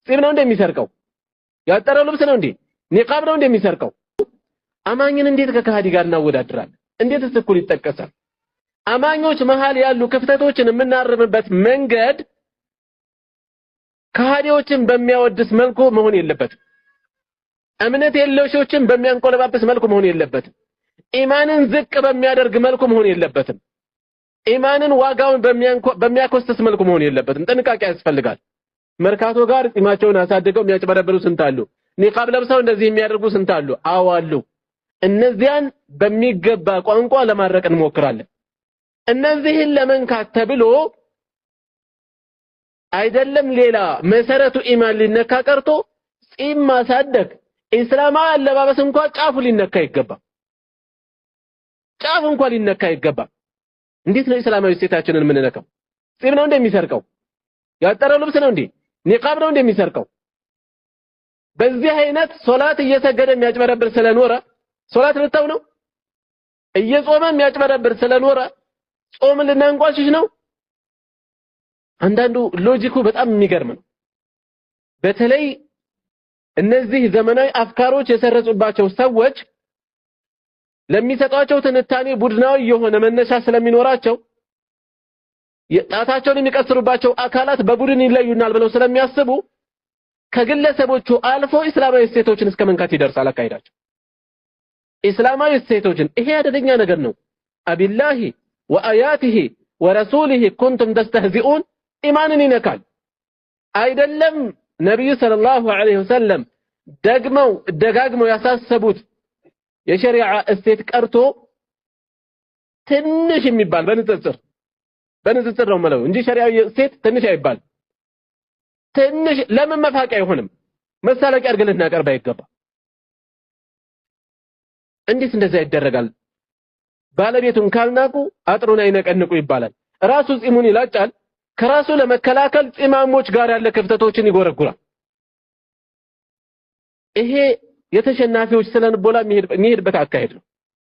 ጺም ነው እንደሚሰርቀው ያጠረው ልብስ ነው እንዴ ኒቃብ ነው እንደሚሰርቀው አማኝን እንዴት ከካዲ ጋር እናወዳድራለን እንዴት እኩል ይጠቀሳል አማኞች መሃል ያሉ ክፍተቶችን የምናርምበት መንገድ ካዲዎችን በሚያወድስ መልኩ መሆን የለበትም እምነት የለሾችን በሚያንቆለባበስ መልኩ መሆን የለበትም ኢማንን ዝቅ በሚያደርግ መልኩ መሆን የለበትም ኢማንን ዋጋውን በሚያኮስስ መልኩ መሆን የለበትም ጥንቃቄ ያስፈልጋል መርካቶ ጋር ጺማቸውን አሳድገው የሚያጭበረብሩ ስንት አሉ ኒቃብ ለብሰው እንደዚህ የሚያደርጉ ስንት አሉ አዋሉ እነዚያን በሚገባ ቋንቋ ለማረቅ እንሞክራለን እነዚህን ለመንካት ተብሎ አይደለም ሌላ መሰረቱ ኢማን ሊነካ ቀርቶ ጺም ማሳደግ እስላማዊ አለባበስ እንኳን ጫፉ ሊነካ ይገባል ጫፉ እንኳን ሊነካ ይገባል እንዴት ነው እስላማዊ ሴታችንን የምንነካው ጺም ነው እንደሚሰርቀው ያጠረው ልብስ ነው እንዴ ኒቃብ ነው እንደሚሰርቀው በዚህ አይነት ሶላት እየሰገደ የሚያጭበረብር ስለኖረ ሶላት ልተው ነው እየጾመ የሚያጭበረብር ስለኖረ ጾም ልናንቋሽሽ ነው አንዳንዱ ሎጂኩ በጣም የሚገርም ነው በተለይ እነዚህ ዘመናዊ አፍካሮች የሰረጹባቸው ሰዎች ለሚሰጧቸው ትንታኔ ቡድናዊ የሆነ መነሻ ስለሚኖራቸው የጣታቸውን የሚቀስሩባቸው አካላት በቡድን ይለዩናል ብለው ስለሚያስቡ ከግለሰቦቹ አልፎ እስላማዊ እሴቶችን እስከ መንካት ይደርሳል አካይዳቸው እስላማዊ እሴቶችን ይሄ አደገኛ ነገር ነው አቢላሂ ወአያቲሂ ወረሱሊሂ ኩንቱም ተስተህዚኡን ኢማንን ይነካል አይደለም ነብዩ ሰለላሁ ዐለይሂ ወሰለም ደጋግመው ያሳሰቡት የሸሪዓ እሴት ቀርቶ ትንሽ የሚባል በንጽጽር ነው ማለት እንጂ ሸሪዓዊ እሴት ትንሽ አይባል ትንሽ ለምን መፋቅ አይሆንም መሳለቂያ አድርገን እናቀርብ አይገባ እንዴት እንደዛ ይደረጋል ባለቤቱን ካልናቁ አጥሩን አይነቀንቁ ይባላል ራሱ ጺሙን ይላጫል ከራሱ ለመከላከል ጺማሞች ጋር ያለ ክፍተቶችን ይጎረጉራል ይሄ የተሸናፊዎች ስለንቦላ የሚሄድበት አካሄድ ነው